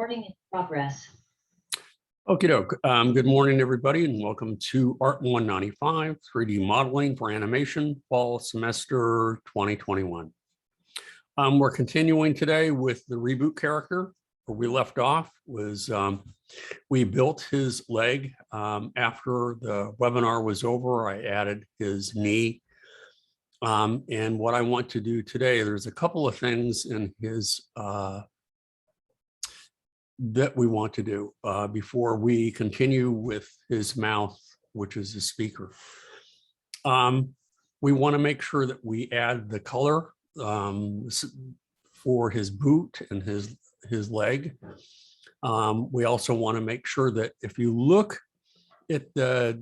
Recording in progress. Okie doke. Good morning, everybody, and welcome to Art 195, 3D modeling for animation, fall semester 2021. We're continuing today with the Reboot character. Where we left off was we built his leg. After the webinar was over, I added his knee. And what I want to do today, there's a couple of things in his that we want to do before we continue with his mouth, which is the speaker. We want to make sure that we add the color for his boot and his leg. We also want to make sure that if you look at the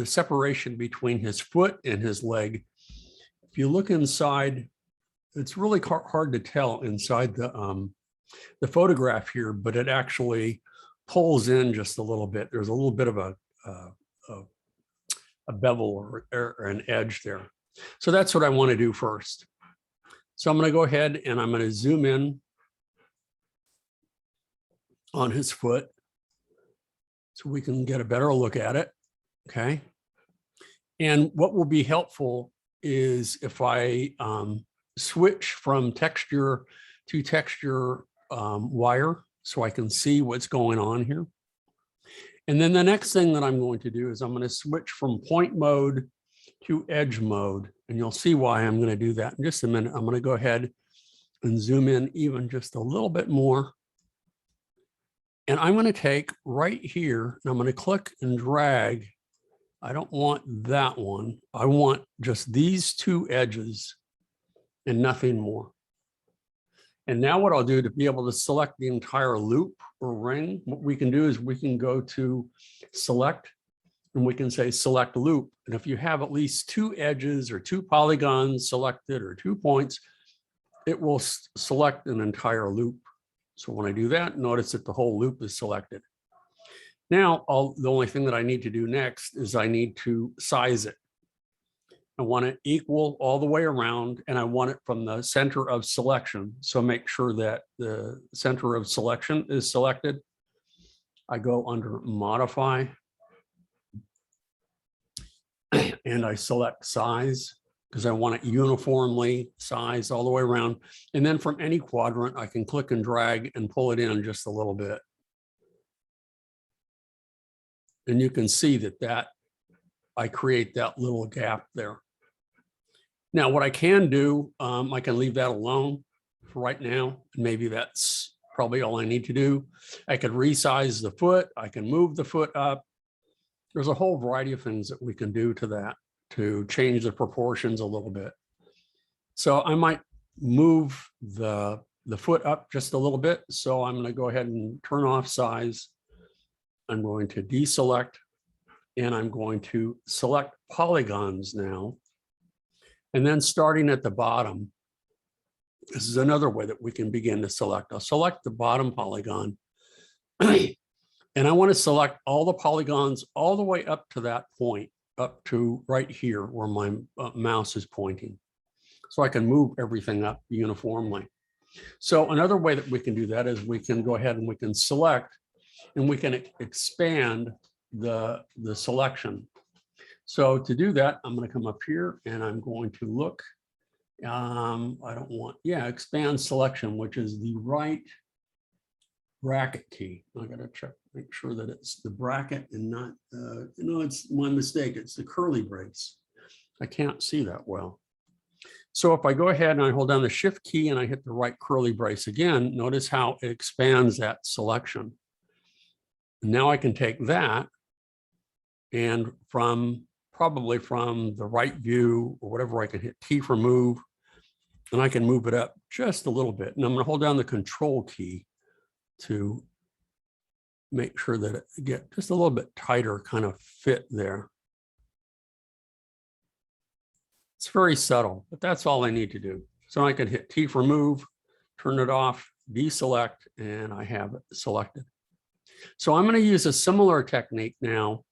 separation between his foot and his leg, if you look inside, it's really hard to tell inside the photograph here, but it actually pulls in just a little bit. There's a little bit of a bevel or an edge there. So that's what I want to do first. So I'm going to go ahead and I'm going to zoom in on his foot so we can get a better look at it. Okay. And what will be helpful is if I switch from texture to texture wire so I can see what's going on here. And then the next thing that I'm going to do is I'm going to switch from point mode to edge mode. And you'll see why I'm going to do that in just a minute. I'm going to go ahead and zoom in even just a little bit more. And I'm going to take right here and I'm going to click and drag. I don't want that one. I want just these two edges and nothing more. And now what I'll do to be able to select the entire loop or ring, what we can do is we can go to select and we can say select loop. And if you have at least two edges or two polygons selected or 2 points, it will select an entire loop. So when I do that, notice that the whole loop is selected. Now, the only thing that I need to do next is I need to size it. I want it equal all the way around, and I want it from the center of selection. So make sure that the center of selection is selected. I go under modify and I select size because I want it uniformly sized all the way around. And then from any quadrant, I can click and drag and pull it in just a little bit. And you can see that I create that little gap there. Now, what I can do, I can leave that alone for right now. Maybe that's probably all I need to do. I could resize the foot. I can move the foot up. There's a whole variety of things that we can do to that to change the proportions a little bit. So I might move the foot up just a little bit. So I'm going to go ahead and turn off size. I'm going to deselect and I'm going to select polygons now. And then starting at the bottom, this is another way that we can begin to select. I'll select the bottom polygon. And I want to select all the polygons all the way up to that point, up to right here where my mouse is pointing. So I can move everything up uniformly. So another way that we can do that is we can go ahead and we can select and we can expand the selection. So to do that, I'm going to come up here and I'm going to look. I don't want, expand selection, which is the right bracket key. I got to check, make sure that it's the bracket and not, no, it's my mistake. It's the curly brace. I can't see that well. So if I go ahead and I hold down the shift key and I hit the right curly brace again, notice how it expands that selection. Now I can take that and probably from the right view or whatever, I can hit T for move and I can move it up just a little bit. And I'm going to hold down the control key to make sure that it get just a little bit tighter kind of fit there. It's very subtle, but that's all I need to do. So I can hit T for move, turn it off, deselect, and I have it selected. So I'm going to use a similar technique now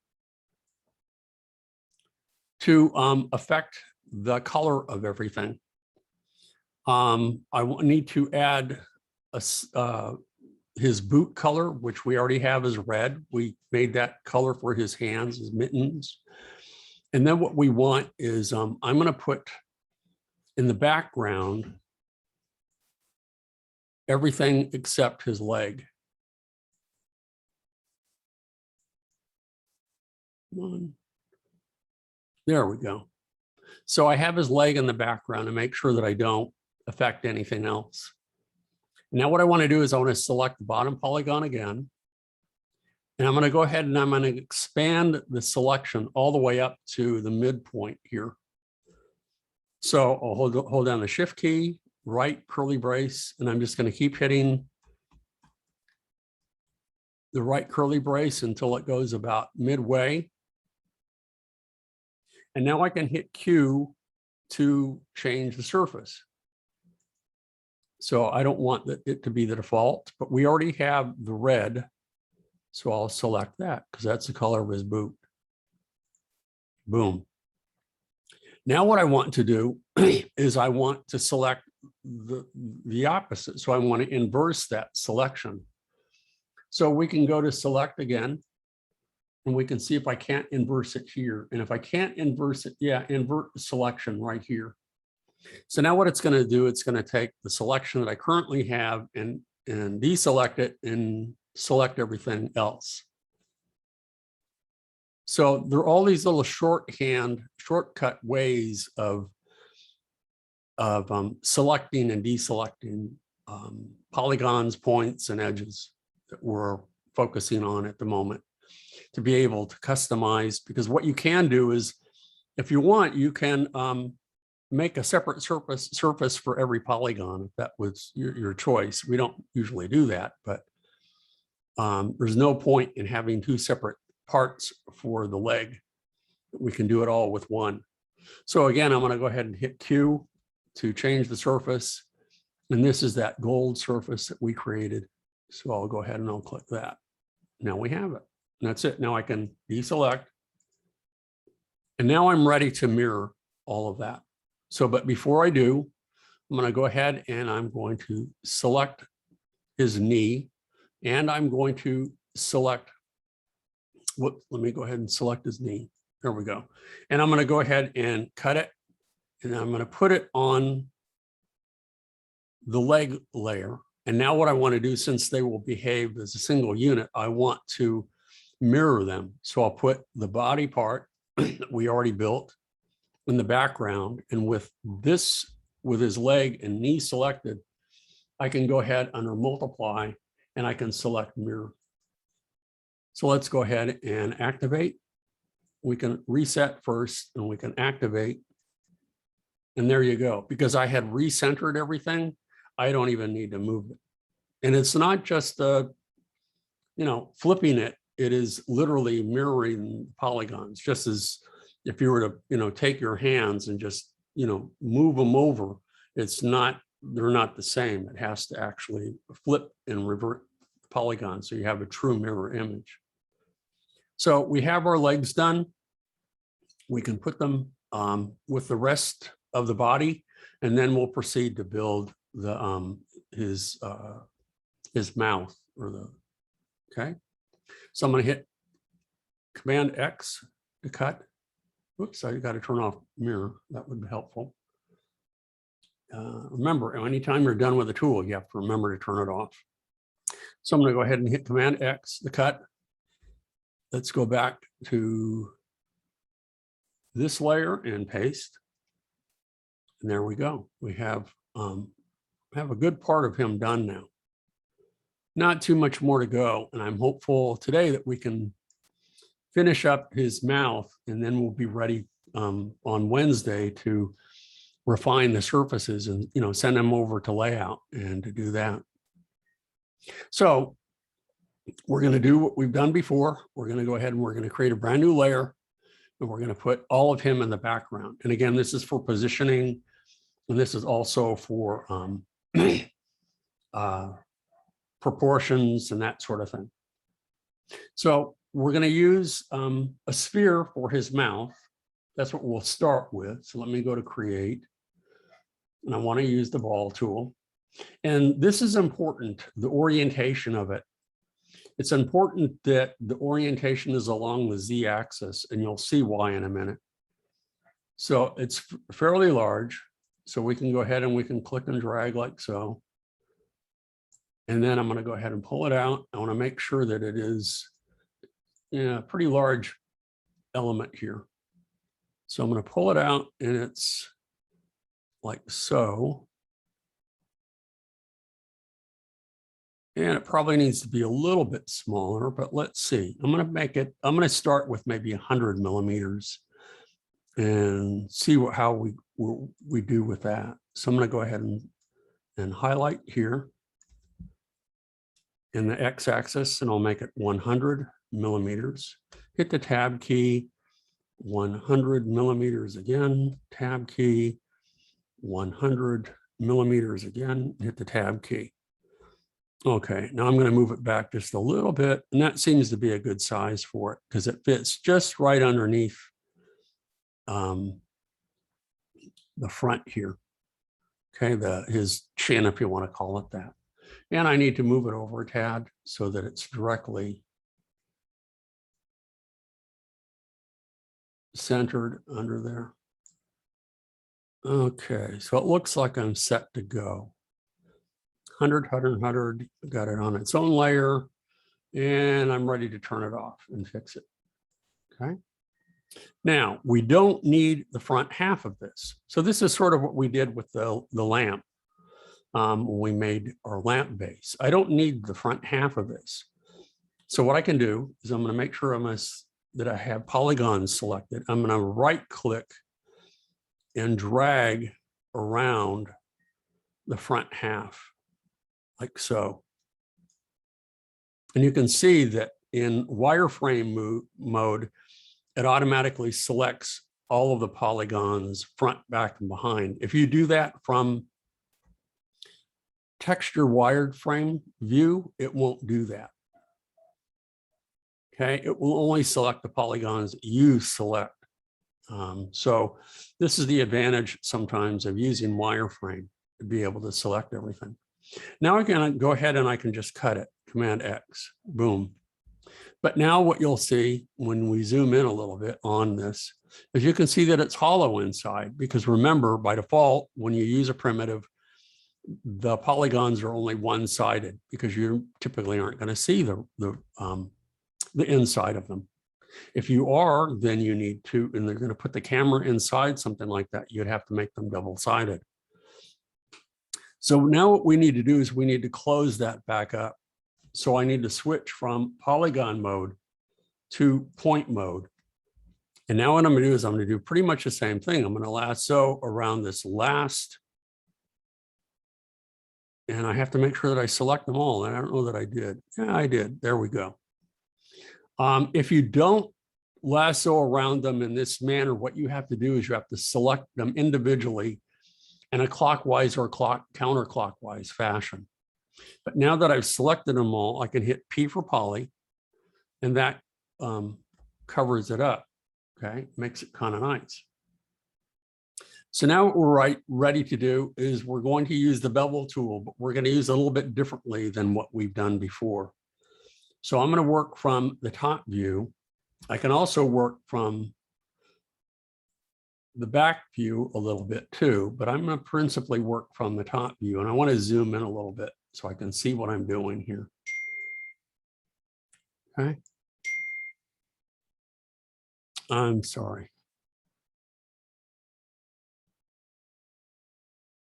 to affect the color of everything. I need to add his boot color, which we already have is red. We made that color for his hands, his mittens. And then what we want is I'm going to put in the background everything except his leg. There we go. So I have his leg in the background to make sure that I don't affect anything else. Now what I want to do is I want to select the bottom polygon again. And I'm going to go ahead and I'm going to expand the selection all the way up to the midpoint here. So I'll hold down the shift key, right curly brace, and I'm just going to keep hitting the right curly brace until it goes about midway. And now I can hit Q to change the surface. So I don't want it to be the default, but we already have the red. So I'll select that because that's the color of his boot. Boom. Now what I want to do is I want to select the opposite. So I want to inverse that selection. So we can go to select again, and we can see if I can't inverse it here. And if I can't inverse it, yeah, invert the selection right here. So now what it's going to do, it's going to take the selection that I currently have and deselect it and select everything else. So there are all these little shortcut ways of selecting and deselecting polygons, points, and edges that we're focusing on at the moment to be able to customize. Because what you can do is, if you want, you can make a separate surface for every polygon, if that was your choice. We don't usually do that, but there's no point in having two separate parts for the leg. We can do it all with one. So again, I'm going to go ahead and hit Q to change the surface. And this is that gold surface that we created. So I'll go ahead and I'll click that. Now we have it. And that's it. Now I can deselect. And now I'm ready to mirror all of that. So, but before I do, I'm going to go ahead and I'm going to select his knee. And I'm going to select, let me go ahead and select his knee. There we go. And I'm going to go ahead and cut it. And I'm going to put it on the leg layer. And now what I want to do, since they will behave as a single unit, I want to mirror them. So I'll put the body part that we already built in the background. And with this, with his leg and knee selected, I can go ahead under multiply and I can select mirror. So let's go ahead and activate. We can reset first and we can activate. And there you go. Because I had recentered everything, I don't even need to move it. And it's not just, flipping it. It is literally mirroring polygons, just as if you were to, take your hands and just, move them over. It's not, they're not the same. It has to actually flip and revert the polygon. So you have a true mirror image. So we have our legs done. We can put them with the rest of the body, and then we'll proceed to build the his mouth or the, okay. So I'm going to hit Command X to cut. Whoops, I got to turn off mirror. That would be helpful. Remember, anytime you're done with a tool, you have to remember to turn it off. So I'm going to go ahead and hit Command X to cut. Let's go back to this layer and paste. And there we go. We have a good part of him done now. Not too much more to go. And I'm hopeful today that we can finish up his mouth, and then we'll be ready on Wednesday to refine the surfaces and send them over to layout and to do that. So we're going to do what we've done before. We're going to go ahead and we're going to create a brand new layer, and we're going to put all of him in the background. And again, this is for positioning, and this is also for proportions and that sort of thing. So we're going to use a sphere for his mouth. That's what we'll start with. So let me go to create. And I want to use the ball tool. And this is important, the orientation of it. It's important that the orientation is along the Z-axis, and you'll see why in a minute. So it's fairly large. So we can go ahead and we can click and drag like so. And then I'm going to go ahead and pull it out. I want to make sure that it is a pretty large element here. So I'm going to pull it out, and it's like so. And it probably needs to be a little bit smaller, but let's see. I'm going to start with maybe 100 millimeters and see how we do with that. So I'm going to go ahead and highlight here in the X-axis, and I'll make it 100 millimeters. Hit the tab key, 100 millimeters again, tab key, 100 millimeters again, hit the tab key. Okay, now I'm going to move it back just a little bit, and that seems to be a good size for it because it fits just right underneath the front here. Okay, his chin, if you want to call it that. And I need to move it over a tad so that it's directly centered under there. Okay, so it looks like I'm set to go. 100, 100, 100, got it on its own layer, and I'm ready to turn it off and fix it. Okay. Now, we don't need the front half of this. So this is sort of what we did with the lamp when we made our lamp base. I don't need the front half of this. So what I can do is I'm going to make sure that I have polygons selected. I'm going to right click and drag around the front half like so. And you can see that in wireframe mode, it automatically selects all of the polygons front, back, and behind. If you do that from texture wireframe view, it won't do that. Okay, it will only select the polygons you select. So this is the advantage sometimes of using wireframe to be able to select everything. Now I can go ahead and I can just cut it, Command X, boom. But now what you'll see when we zoom in a little bit on this is you can see that it's hollow inside, because remember, by default, when you use a primitive, the polygons are only one-sided because you typically aren't going to see the inside of them. If you are, then you need to, and they're going to put the camera inside something like that, you'd have to make them double-sided. So now what we need to do is we need to close that back up. So I need to switch from polygon mode to point mode. And now what I'm going to do is I'm going to do pretty much the same thing. I'm going to lasso around this last. And I have to make sure that I select them all. And I don't know that I did. Yeah, I did. There we go. If you don't lasso around them in this manner, what you have to do is you have to select them individually in a clockwise or counterclockwise fashion. But now that I've selected them all, I can hit P for poly, and that covers it up. Okay, makes it kind of nice. So now what we're ready to do is we're going to use the bevel tool, but we're going to use it a little bit differently than what we've done before. So I'm going to work from the top view. I can also work from the back view a little bit too, but I'm going to principally work from the top view, and I want to zoom in a little bit so I can see what I'm doing here. Okay. I'm sorry.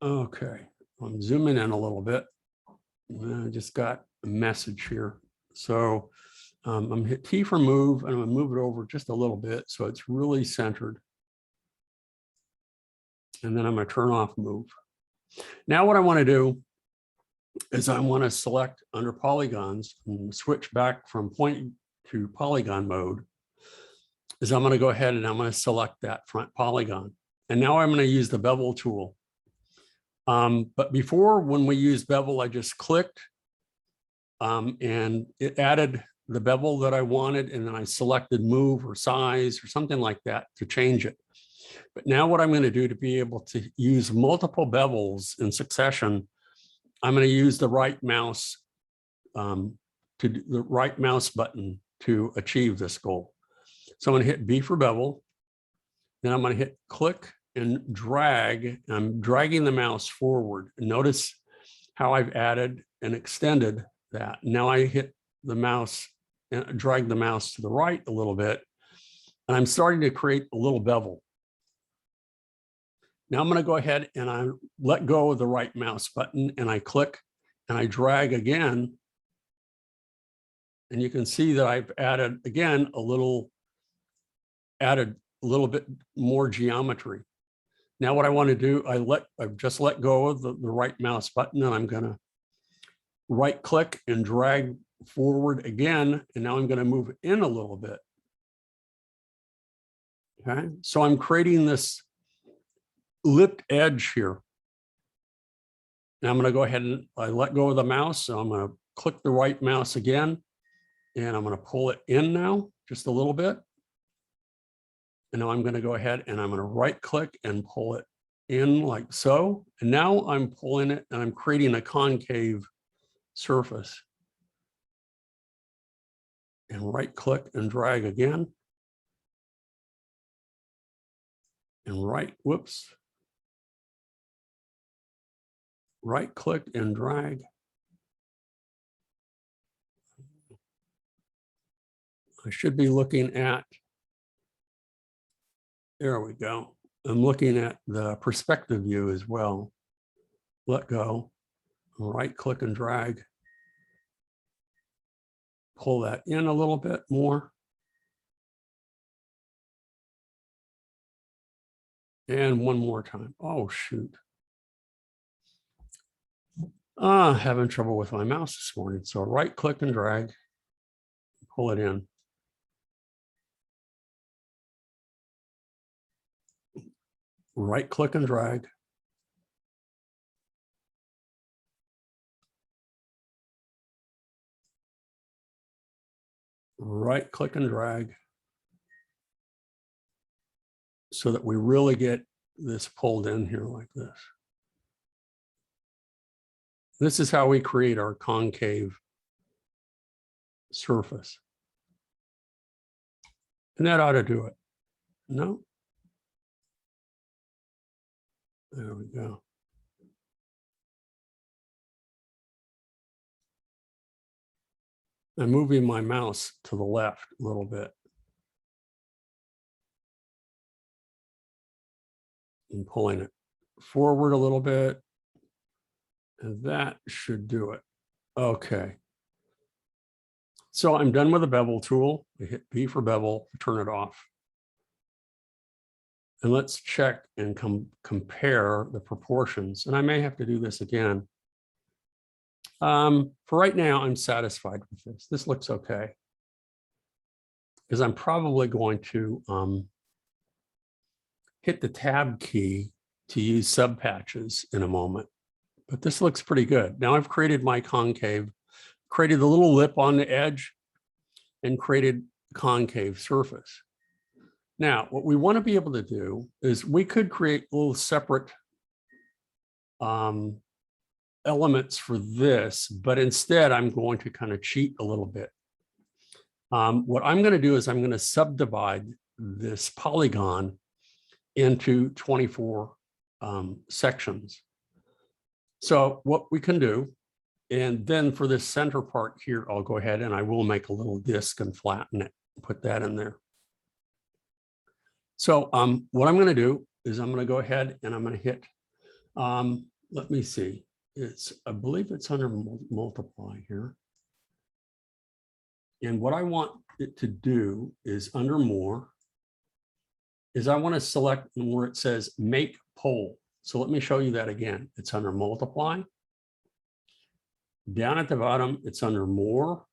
Okay, I'm zooming in a little bit. I just got a message here. So I'm going to hit T for move, and I'm going to move it over just a little bit so it's really centered. And then I'm going to turn off move. Now what I want to do is I want to select under polygons and switch back from point to polygon mode. Is I'm going to go ahead and I'm going to select that front polygon. And now I'm going to use the bevel tool. But before, when we used bevel, I just clicked and it added the bevel that I wanted, and then I selected move or size or something like that to change it. But now what I'm going to do to be able to use multiple bevels in succession I'm going to use the right mouse to do the right mouse button to achieve this goal. So I'm going to hit B for bevel. Then I'm going to hit click and drag. I'm dragging the mouse forward. Notice how I've added and extended that. Now I hit the mouse and drag the mouse to the right a little bit. And I'm starting to create a little bevel. Now I'm going to go ahead and I let go of the right mouse button and I click and I drag again. And you can see that I've added again a little bit more geometry. Now what I want to do, I've just let go of the right mouse button and I'm going to right click and drag forward again. And now I'm going to move in a little bit. Okay, so I'm creating this lipped edge here. Now I'm going to go ahead and I let go of the mouse. So I'm going to click the right mouse again. And I'm going to pull it in now, just a little bit. And now I'm going to go ahead and I'm going to right click and pull it in like so. And now I'm pulling it and I'm creating a concave surface. And right click and drag again. And right click and drag. I should be looking at, there we go. I'm looking at the perspective view as well. Let go, right click and drag. Pull that in a little bit more. And one more time. Oh, shoot. Having trouble with my mouse this morning. So right click and drag, pull it in. Right click and drag. Right click and drag. So that we really get this pulled in here like this. This is how we create our concave surface. And that ought to do it. No? There we go. I'm moving my mouse to the left a little bit. And pulling it forward a little bit. And that should do it. Okay. So I'm done with the bevel tool. I hit B for bevel to turn it off. And let's check and compare the proportions. And I may have to do this again. For right now, I'm satisfied with this. This looks okay. Because I'm probably going to hit the tab key to use subpatches in a moment. But this looks pretty good. Now I've created my concave, created the little lip on the edge, and created concave surface. Now, what we want to be able to do is we could create little separate elements for this, but instead I'm going to kind of cheat a little bit. What I'm going to do is I'm going to subdivide this polygon into 24 sections. So what we can do, and then for this center part here, I'll go ahead and I will make a little disc and flatten it, put that in there. So what I'm going to do is I'm going to go ahead and I'm going to hit, let me see, I believe it's under multiply here. And what I want it to do is under more, is I want to select where it says make pole. So let me show you that again. It's under multiply. Down at the bottom, it's under more,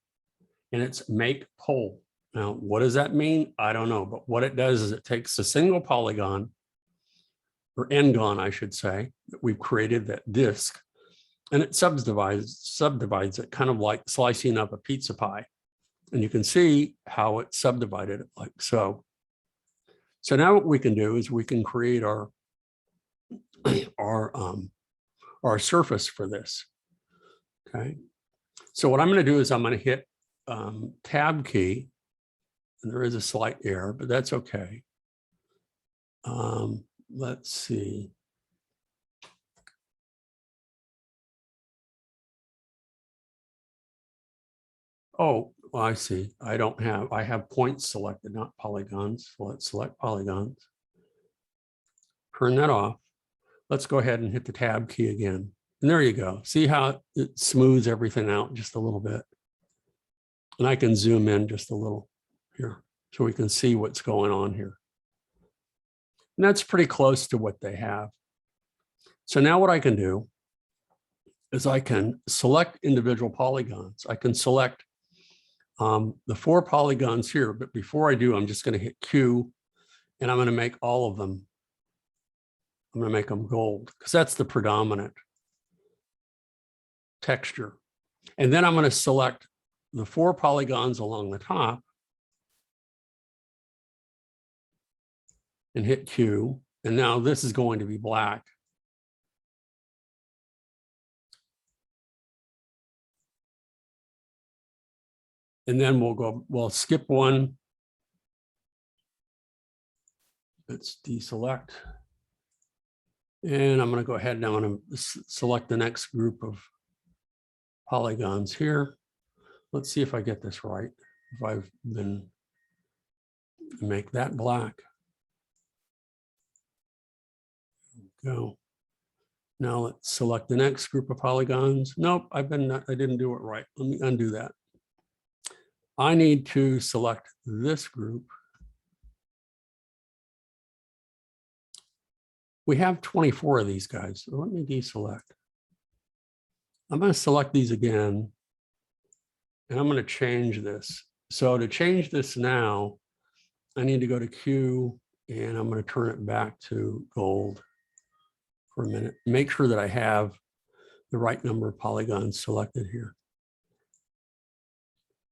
and it's make pole. Now, what does that mean? I don't know, but what it does is it takes a single polygon, or n-gon, I should say, that we've created, that disk, and it subdivides it, kind of like slicing up a pizza pie. And you can see how it's subdivided like so. So now what we can do is we can create our surface for this. Okay. So what I'm going to do is I'm going to hit Tab key, and there is a slight error, but that's okay. Let's see. Oh, well, I see. I have points selected, not polygons. So let's select polygons. Turn that off. Let's go ahead and hit the Tab key again. And there you go. See how it smooths everything out just a little bit. And I can zoom in just a little here so we can see what's going on here. And that's pretty close to what they have. So now what I can do is I can select individual polygons. I can select the 4 polygons here, but before I do, I'm just going to hit Q, and I'm going to make all of them. I'm going to make them gold because that's the predominant texture. And then I'm going to select the 4 polygons along the top and hit Q. And now this is going to be black. And then we'll skip one. Let's deselect. And I'm going to go ahead and I'm going to select the next group of polygons here. Let's see if I get this right. If I've been make that black. Go. Now let's select the next group of polygons. Nope, I didn't do it right. Let me undo that. I need to select this group. We have 24 of these guys. So let me deselect. I'm going to select these again, and I'm going to change this. So to change this now, I need to go to Q, and I'm going to turn it back to gold for a minute. Make sure that I have the right number of polygons selected here.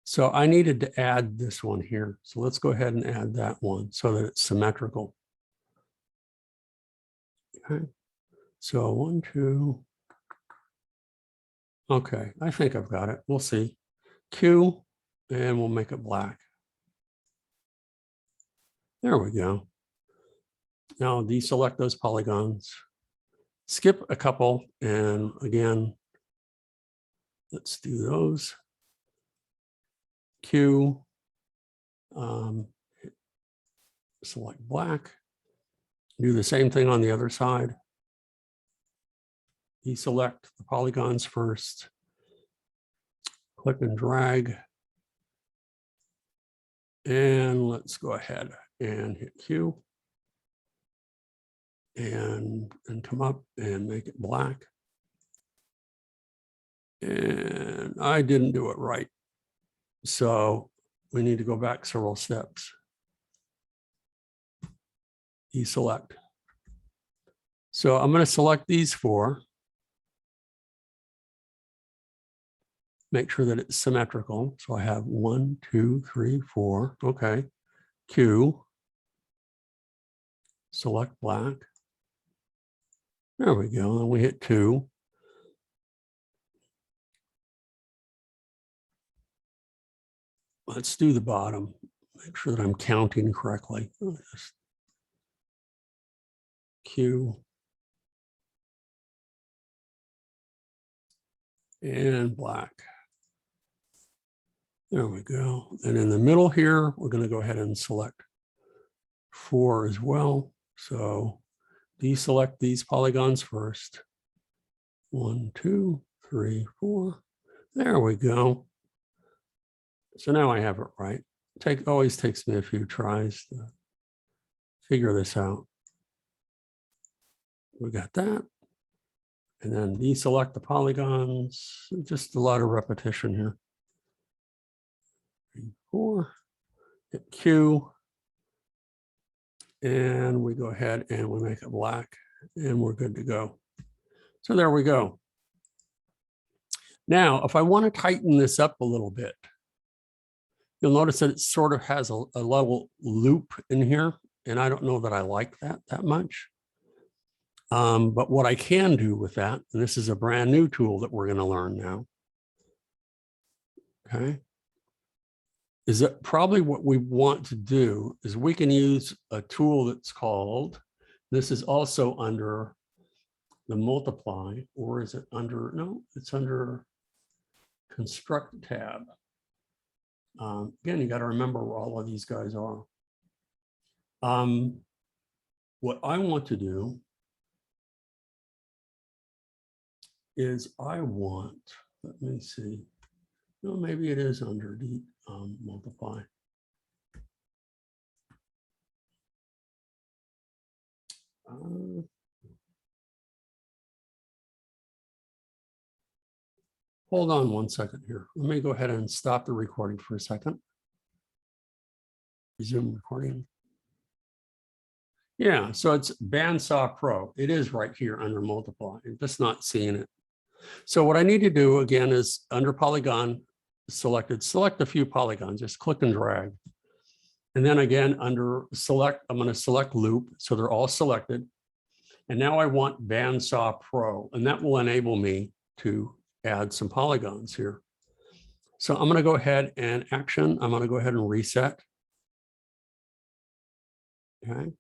So I needed to add this one here. So let's go ahead and add that one so that it's symmetrical. Okay. So 1, 2. Okay, I think I've got it. We'll see. Q, and we'll make it black. There we go. Now deselect those polygons. Skip a couple, and again, let's do those. Q, select black. Do the same thing on the other side. Deselect the polygons first. Click and drag. And let's go ahead and hit Q. And come up and make it black. And I didn't do it right. So we need to go back several steps. Deselect. So I'm going to select these 4. Make sure that it's symmetrical. So I have 1, 2, 3, 4. Okay. Q. Select black. There we go. And we hit 2. Let's do the bottom. Make sure that I'm counting correctly. Q. And black. There we go. And in the middle here, we're going to go ahead and select 4 as well. So deselect these polygons first. 1, 2, 3, 4. There we go. So now I have it right. Always takes me a few tries to figure this out. We got that. And then deselect the polygons. Just a lot of repetition here. 3, 4. Hit Q. And we go ahead and we make it black. And we're good to go. So there we go. Now, if I want to tighten this up a little bit, you'll notice that it sort of has a little loop in here. And I don't know that I like that much. But what I can do with that, and this is a brand new tool that we're going to learn now, Okay. Is that probably what we want to do is we can use a tool that's called, this is also under the multiply, or is it under, no, it's under construct tab. Again, you got to remember where all of these guys are. What I want to do is I want, let me see, no, maybe it is under the multiply. Hold on one second here. Let me go ahead and stop the recording for a second. Resume recording. Yeah, so it's Bandsaw Pro. It is right here under multiply. I'm just not seeing it. So what I need to do again is under polygon selected, select a few polygons, just click and drag. And then again, under select, I'm going to select loop. So they're all selected. And now I want Bandsaw Pro, and that will enable me to add some polygons here. So I'm going to go ahead and action. I'm going to go ahead and reset. Okay.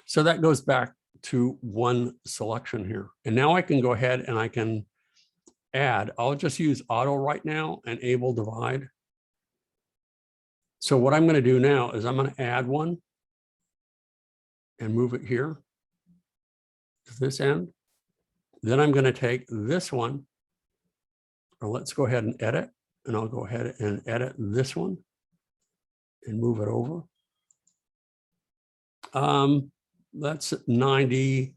So that goes back to one selection here. And now I can go ahead and I can add, I'll just use auto right now and able divide. So what I'm going to do now is I'm going to add one and move it here to this end. Then I'm going to take this one, or let's go ahead and edit, and I'll go ahead and edit this one and move it over. That's 90.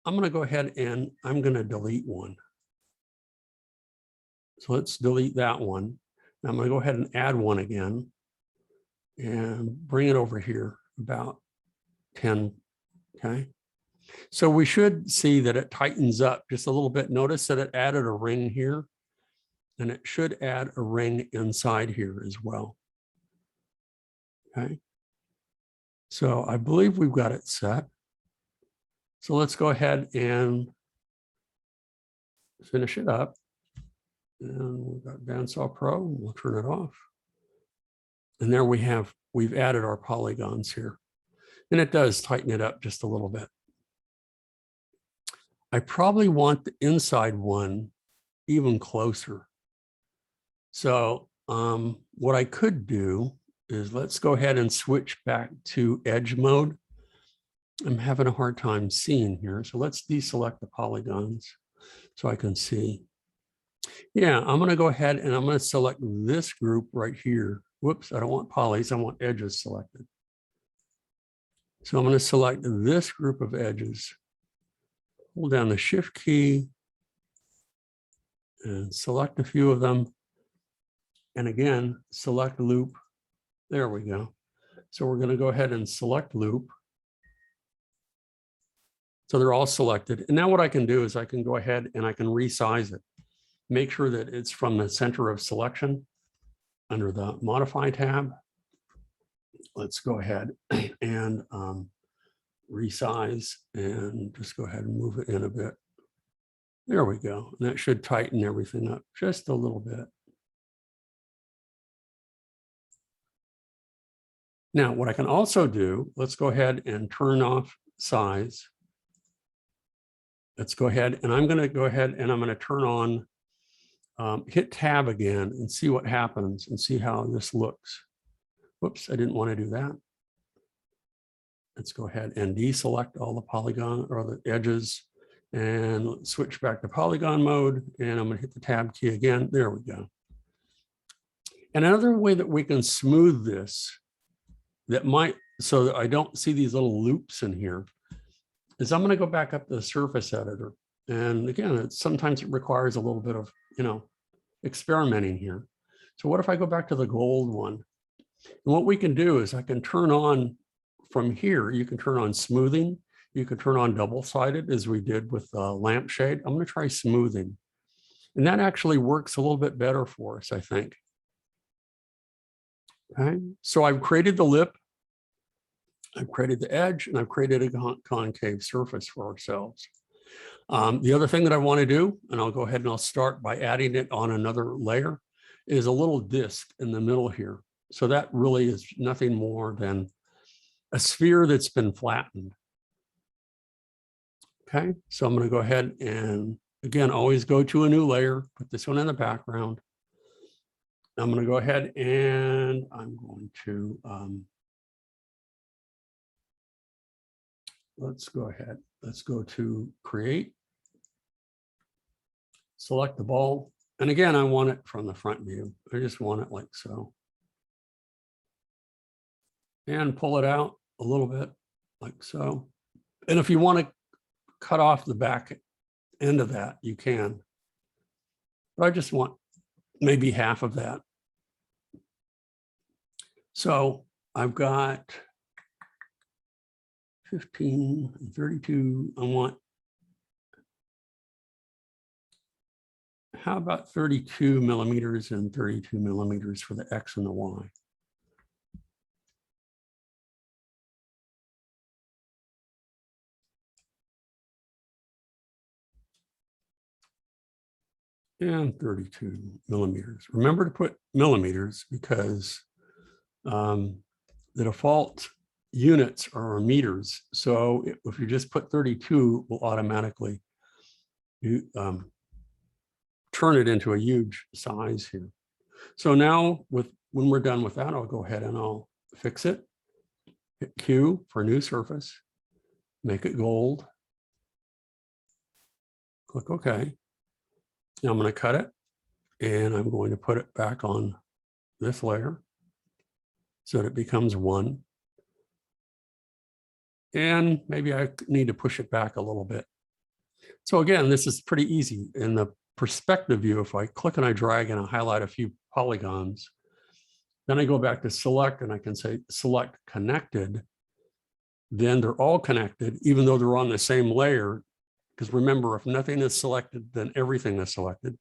I'm going to go ahead and I'm going to delete one. So let's delete that one. Now I'm going to go ahead and add one again and bring it over here about 10. Okay. So we should see that it tightens up just a little bit. Notice that it added a ring here, and it should add a ring inside here as well. Okay. So I believe we've got it set. So let's go ahead and finish it up. And we've got Bandsaw Pro. We'll turn it off. And there we have, we've added our polygons here. And it does tighten it up just a little bit. I probably want the inside one even closer. So what I could do is let's go ahead and switch back to edge mode. I'm having a hard time seeing here. So let's deselect the polygons so I can see. Yeah, I'm going to go ahead and I'm going to select this group right here. Whoops, I don't want polys, I want edges selected. So I'm going to select this group of edges. Hold down the Shift key and select a few of them. And again, select loop. There we go. So we're going to go ahead and select loop. So they're all selected. And now what I can do is I can go ahead and I can resize it. Make sure that it's from the center of selection under the modify tab. Let's go ahead and resize and just go ahead and move it in a bit. There we go. And that should tighten everything up just a little bit. Now, what I can also do, let's go ahead and turn off size. Let's go ahead and I'm going to go ahead and I'm going to turn on, hit tab again and see what happens and see how this looks. Whoops, I didn't want to do that. Let's go ahead and deselect all the polygon or the edges and switch back to polygon mode. And I'm going to hit the tab key again. There we go. And another way that we can smooth this that might, so that I don't see these little loops in here, is I'm going to go back up to the surface editor. And again, sometimes it requires a little bit of, experimenting here. So what if I go back to the gold one? And what we can do is I can turn on from here, you can turn on smoothing. You can turn on double-sided as we did with lampshade. I'm going to try smoothing. And that actually works a little bit better for us, I think. Okay, so I've created the lip, I've created the edge, and I've created a concave surface for ourselves. The other thing that I want to do, and I'll go ahead and I'll start by adding it on another layer, is a little disc in the middle here. So that really is nothing more than a sphere that's been flattened. Okay, so I'm going to go ahead and again, always go to a new layer, put this one in the background. I'm going to go ahead and I'm going to, let's go ahead. Let's go to create, select the ball. And again, I want it from the front view. I just want it like so. And pull it out a little bit like so. And if you want to cut off the back end of that, you can. But I just want maybe half of that. So I've got 15 and 32. I want, how about 32 millimeters and 32 millimeters for the X and the Y? And 32 millimeters. Remember to put millimeters because the default units are meters. So if you just put 32, will automatically turn it into a huge size here. So now when we're done with that, I'll go ahead and I'll fix it. Hit Q for new surface, make it gold. Click OK. Now I'm going to cut it and I'm going to put it back on this layer so that it becomes one. And maybe I need to push it back a little bit. So again, this is pretty easy. In the perspective view, if I click and I drag and I highlight a few polygons, then I go back to select and I can say select connected. Then they're all connected, even though they're on the same layer. Because remember, if nothing is selected, then everything is selected.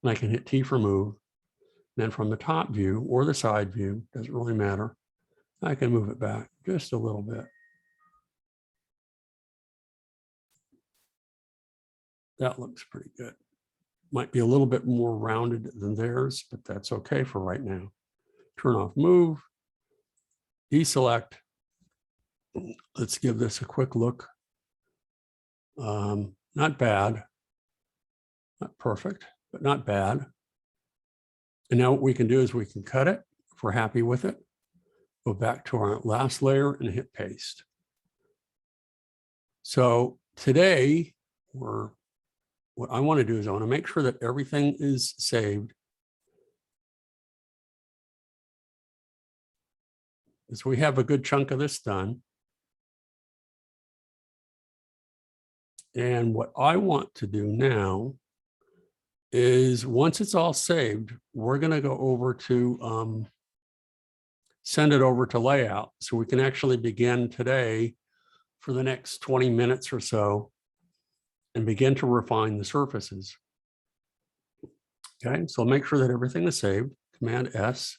And I can hit T for move. Then from the top view or the side view, doesn't really matter, I can move it back just a little bit. That looks pretty good. Might be a little bit more rounded than theirs, but that's okay for right now. Turn off move, deselect. Let's give this a quick look. Not bad, not perfect, but not bad. And now what we can do is we can cut it if we're happy with it. Go back to our last layer and hit paste. So today, what I want to do is I want to make sure that everything is saved. So we have a good chunk of this done. And what I want to do now is once it's all saved, we're going to go over to send it over to layout. So we can actually begin today for the next 20 minutes or so and begin to refine the surfaces. Okay, so make sure that everything is saved. Command S.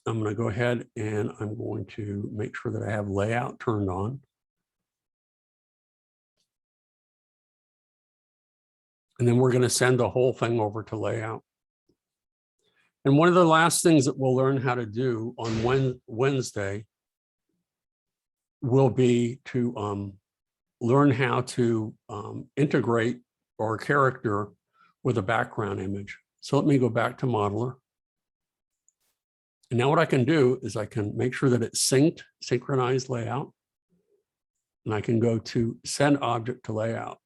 I'm going to go ahead and I'm going to make sure that I have layout turned on. And then we're going to send the whole thing over to layout. And one of the last things that we'll learn how to do on Wednesday will be to learn how to integrate our character with a background image. So let me go back to Modeler. And now what I can do is I can make sure that it's synced, synchronized layout. And I can go to send object to layout.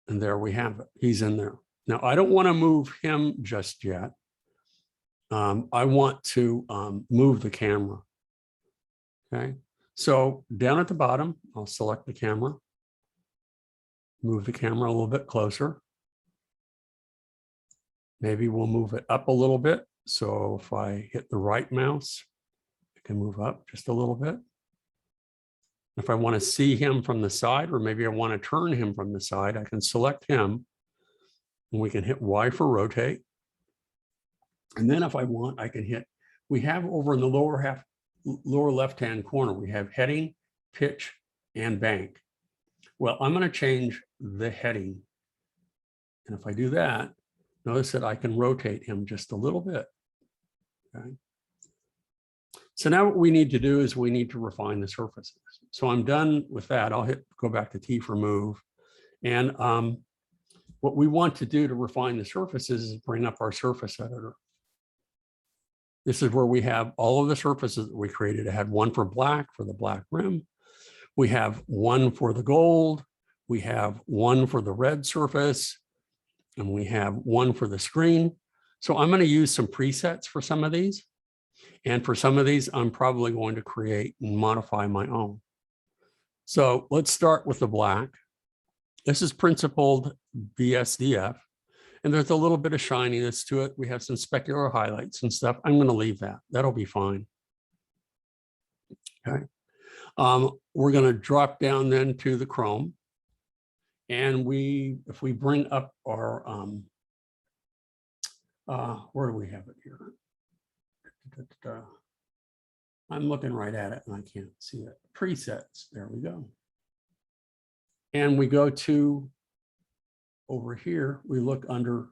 And there we have it. He's in there. Now, I don't want to move him just yet. I want to move the camera. Okay. So down at the bottom, I'll select the camera. Move the camera a little bit closer. Maybe we'll move it up a little bit. So if I hit the right mouse, I can move up just a little bit. If I want to see him from the side, or maybe I want to turn him from the side, I can select him and we can hit Y for rotate. And then if I want, I can hit, we have over in the lower left-hand corner, we have heading, pitch, and bank. Well, I'm going to change the heading. And if I do that, notice that I can rotate him just a little bit. Okay. So now what we need to do is we need to refine the surfaces. So I'm done with that. I'll go back to T for move. And what we want to do to refine the surfaces is bring up our surface editor. This is where we have all of the surfaces that we created. I had one for the black rim. We have one for the gold. We have one for the red surface. And we have one for the screen. So I'm going to use some presets for some of these. And for some of these, I'm probably going to create and modify my own. So let's start with the black. This is principled BSDF, and there's a little bit of shininess to it. We have some specular highlights and stuff. I'm going to leave that. That'll be fine. Okay. We're going to drop down then to the chrome. And if we bring up our, where do we have it here? I'm looking right at it and I can't see it. Presets, there we go. And we go to over here, we look under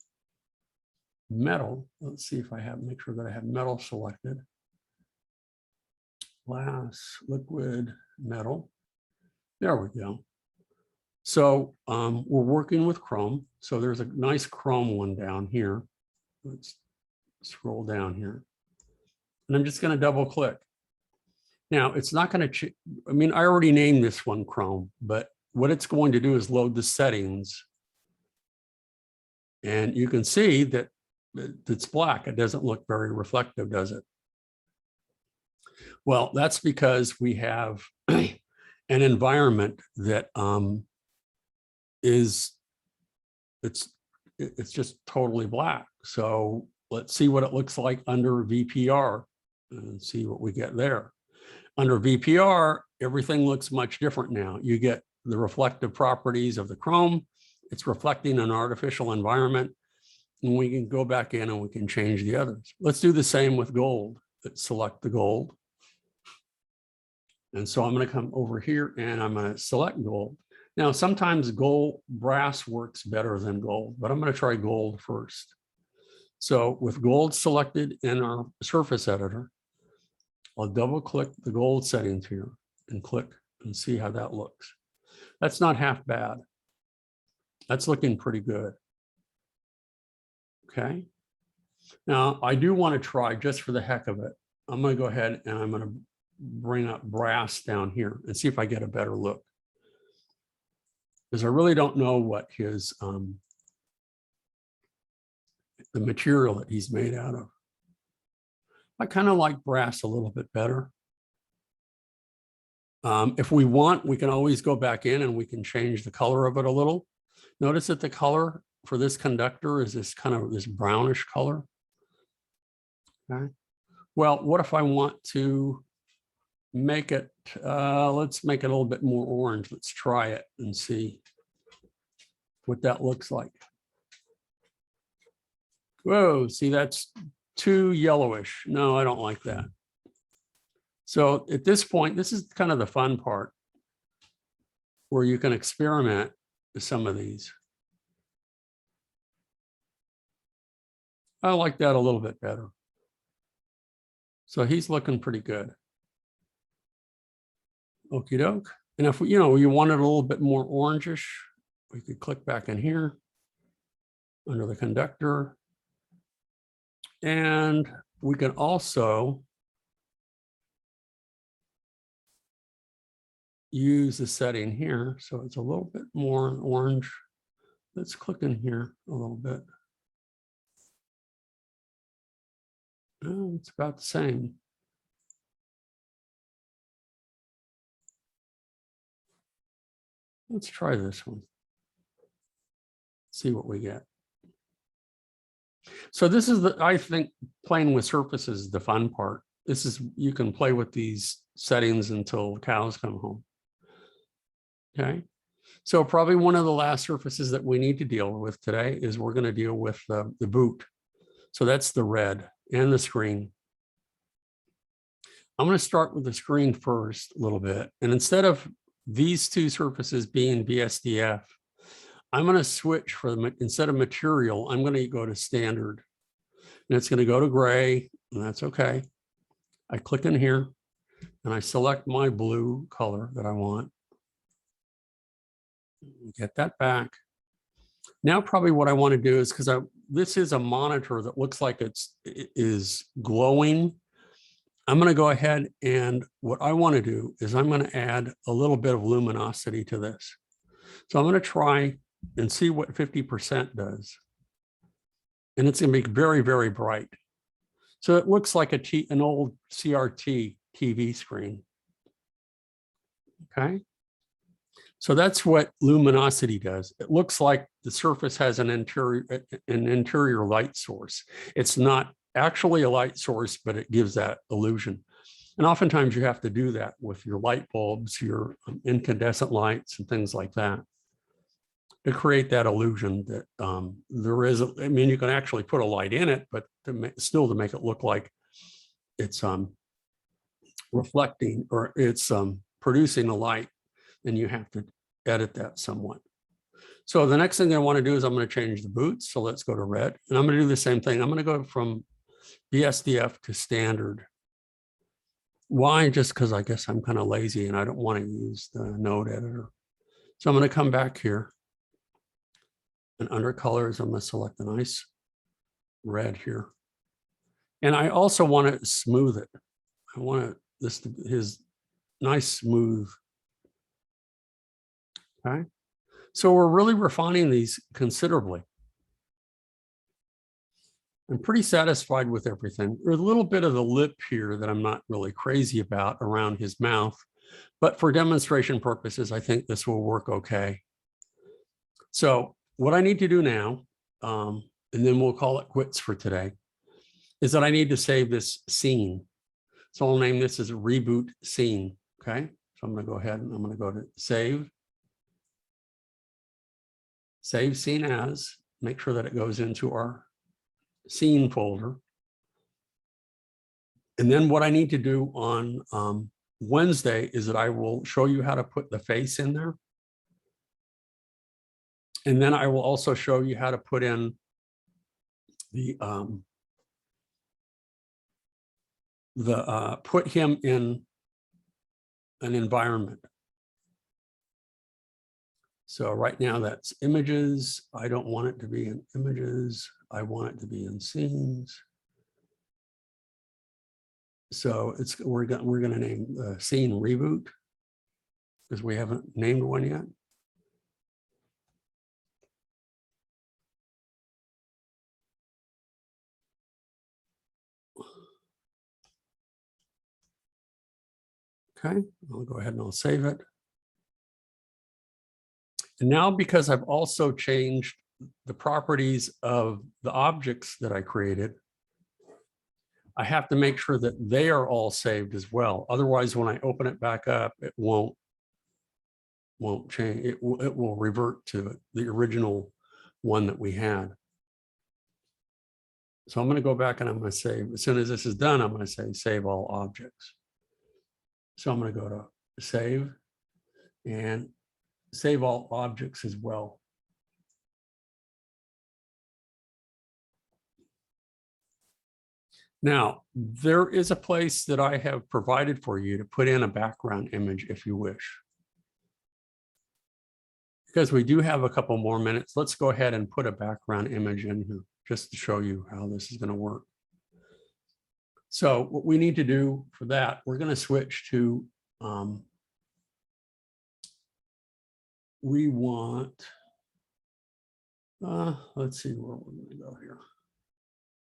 metal. Let's see if make sure that I have metal selected. Glass, liquid, metal. There we go. So we're working with chrome. So there's a nice chrome one down here. Let's scroll down here. And I'm just going to double click. Now it's not going to, I mean, I already named this one chrome, but what it's going to do is load the settings. And you can see that it's black. It doesn't look very reflective, does it? Well, that's because we have an environment that it's just totally black. So let's see what it looks like under VPR and see what we get there. Under VPR, everything looks much different now. You get the reflective properties of the chrome. It's reflecting an artificial environment. And we can go back in and we can change the others. Let's do the same with gold. Let's select the gold. And so I'm going to come over here and I'm going to select gold. Now, sometimes brass works better than gold, but I'm going to try gold first. So with gold selected in our surface editor, I'll double click the gold settings here and click and see how that looks. That's not half bad. That's looking pretty good. Okay. Now I do want to try, just for the heck of it, I'm going to go ahead and I'm going to bring up brass down here and see if I get a better look. Because I really don't know what his, the material that he's made out of. I kind of like brass a little bit better. If we want, we can always go back in and we can change the color of it a little. Notice that the color for this conductor is this kind of this brownish color. Okay. Well, what if I want to make it, let's make it a little bit more orange. Let's try it and see what that looks like. Whoa, see, that's too yellowish. No, I don't like that. So at this point, this is kind of the fun part where you can experiment with some of these. I like that a little bit better. So he's looking pretty good. Okie doke. And if you want it a little bit more orangish, we could click back in here under the conductor. And we can also use the setting here. So it's a little bit more orange. Let's click in here a little bit. Oh, it's about the same. Let's try this one. See what we get. So this is I think playing with surfaces is the fun part. This is, you can play with these settings until cows come home. Okay. So probably one of the last surfaces that we need to deal with today is we're going to deal with the boot. So that's the red and the screen. I'm going to start with the screen first a little bit. And instead of these two surfaces being BSDF, I'm going to switch for them. Instead of material, I'm going to go to standard. And it's going to go to gray, and that's okay. I click in here, and I select my blue color that I want. Get that back. Now, probably what I want to do is, because this is a monitor that looks like it is glowing. I'm going to go ahead, and what I want to do is I'm going to add a little bit of luminosity to this. So I'm going to try and see what 50% does. And it's going to be very, very bright. So it looks like an old CRT TV screen. Okay. So that's what luminosity does. It looks like the surface has an interior light source. It's not actually a light source, but it gives that illusion. And oftentimes you have to do that with your light bulbs, your incandescent lights, and things like that, to create that illusion that there is. I mean, you can actually put a light in it, but still to make it look like it's reflecting or it's producing a light, then you have to edit that somewhat. So the next thing I want to do is I'm going to change the boots. So let's go to red, and I'm going to do the same thing. I'm going to go from BSDF to standard. Why? Just because I guess I'm kind of lazy and I don't want to use the node editor. So I'm going to come back here, and under colors, I'm going to select a nice red here. And I also want to smooth it. I want this to be his nice smooth. Okay. So we're really refining these considerably. I'm pretty satisfied with everything. There's a little bit of the lip here that I'm not really crazy about around his mouth, but for demonstration purposes, I think this will work okay. So what I need to do now, and then we'll call it quits for today, is that I need to save this scene. So I'll name this as a reboot scene. Okay. So I'm going to go ahead and I'm going to go to save scene as, make sure that it goes into our scene folder. And then what I need to do on Wednesday is that I will show you how to put the face in there. And then I will also show you how to put in the put him in an environment. So right now that's images. I don't want it to be in images. I want it to be in scenes. So we're going to name the scene Reboot because we haven't named one yet. Okay, I'll go ahead and I'll save it. And now, because I've also changed the properties of the objects that I created, I have to make sure that they are all saved as well. Otherwise, when I open it back up, it won't change. It will revert to the original one that we had. So I'm going to go back and I'm going to save. As soon as this is done, I'm going to say save all objects. So I'm going to go to save and save all objects as well. Now, there is a place that I have provided for you to put in a background image if you wish. Because we do have a couple more minutes, let's go ahead and put a background image in here just to show you how this is going to work. So what we need to do for that, we're going to switch to, we want, let's see where we're going to go here.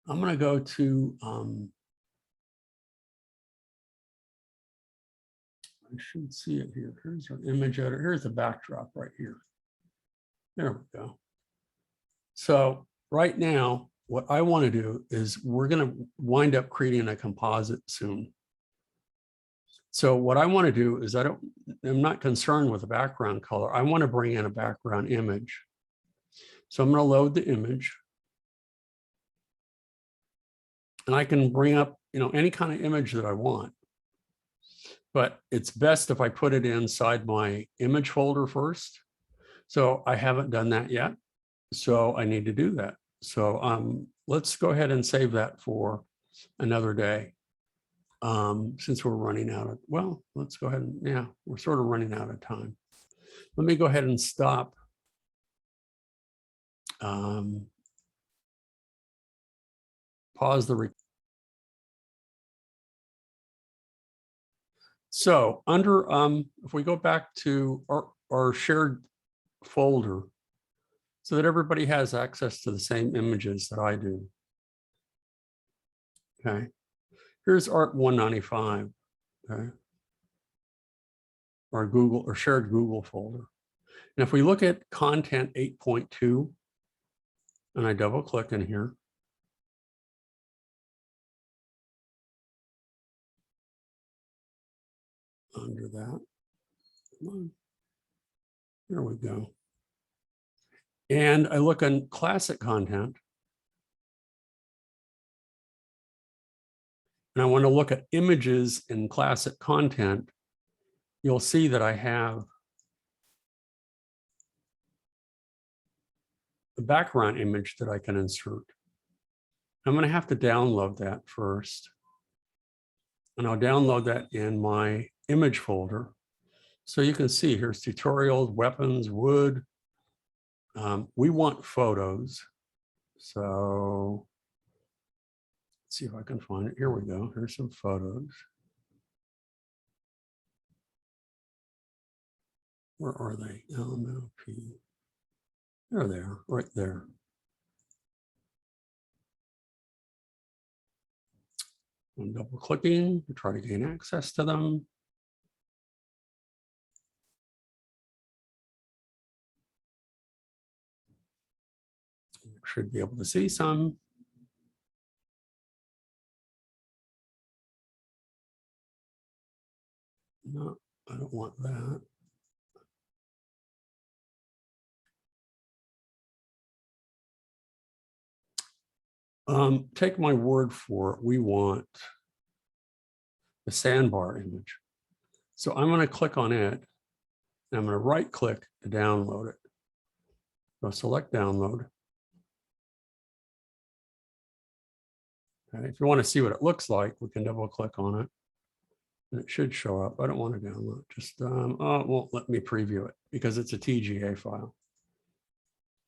I'm going to go to, I should see it here. Here's our image editor. Here's the backdrop right here. There we go. So right now, what I want to do is we're going to wind up creating a composite soon. So what I want to do is I'm not concerned with the background color. I want to bring in a background image. So I'm going to load the image. And I can bring up, any kind of image that I want. but it's best if I put it inside my image folder first. So I haven't done that yet. So I need to do that. So let's go ahead and save that for another day. Since we're running out of, well, let's go ahead and, yeah, we're sort of running out of time. Let me go ahead and stop. Pause the recording. So under, if we go back to our shared folder so that everybody has access to the same images that I do. Okay, here's Art 195, okay, our Google or shared Google folder. And if we look at content 8.2, and I double click in here, under that, come on, there we go. And I look on classic content, and I want to look at images in classic content. You'll see that I have the background image that I can insert. I'm going to have to download that first. And I'll download that in my image folder. So you can see here's tutorials, weapons, wood. We want photos. So let's see if I can find it. Here we go. Here's some photos. Where are they? LMLP. There they are, right there. I'm double clicking to try to gain access to them. Should be able to see some. No, I don't want that. Take my word for it. We want the sandbar image. So I'm going to click on it. And I'm going to right click to download it. So select download. Okay, if you want to see what it looks like, we can double click on it. And it should show up. I don't want to download. Just, oh, it won't let me preview it because it's a TGA file.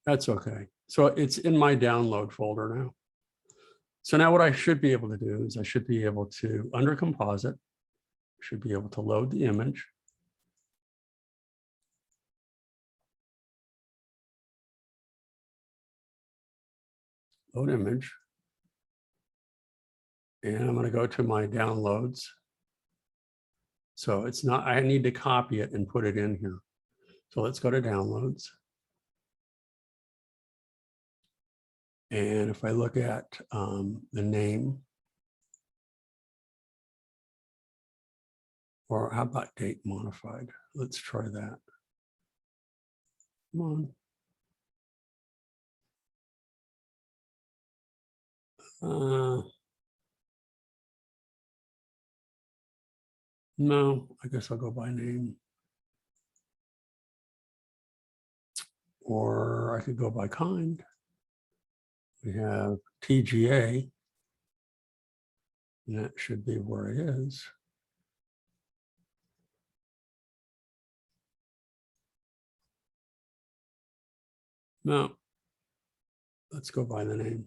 That's okay. So it's in my download folder now. So now what I should be able to do is I should be able to, under composite, should be able to load the image. Load image. And I'm going to go to my downloads. So it's not, I need to copy it and put it in here. So let's go to downloads. And if I look at the name, or how about date modified? Let's try that. Come on. No, I guess I'll go by name. Or I could go by kind. We have TGA. And that should be where it is. No, let's go by the name.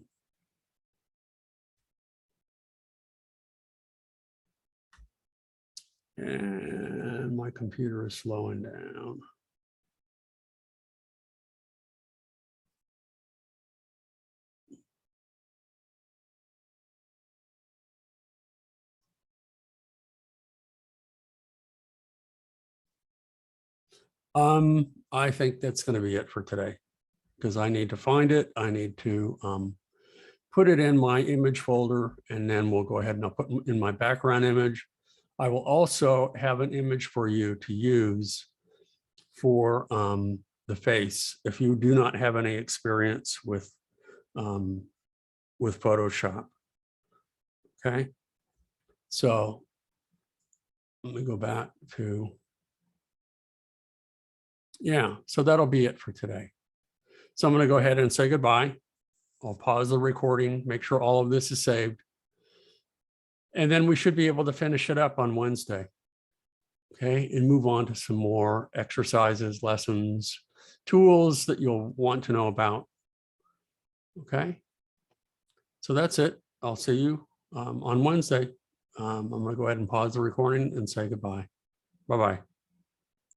And my computer is slowing down. I think that's going to be it for today because I need to find it. I need to put it in my image folder, and then we'll go ahead and I'll put in my background image. I will also have an image for you to use for the face if you do not have any experience with Photoshop. Okay, so let me go back to, yeah, so that'll be it for today. So I'm going to go ahead and say goodbye. I'll pause the recording, make sure all of this is saved. And then we should be able to finish it up on Wednesday. Okay, and move on to some more exercises, lessons, tools that you'll want to know about. Okay, so that's it. I'll see you on Wednesday. I'm going to go ahead and pause the recording and say goodbye. Bye-bye.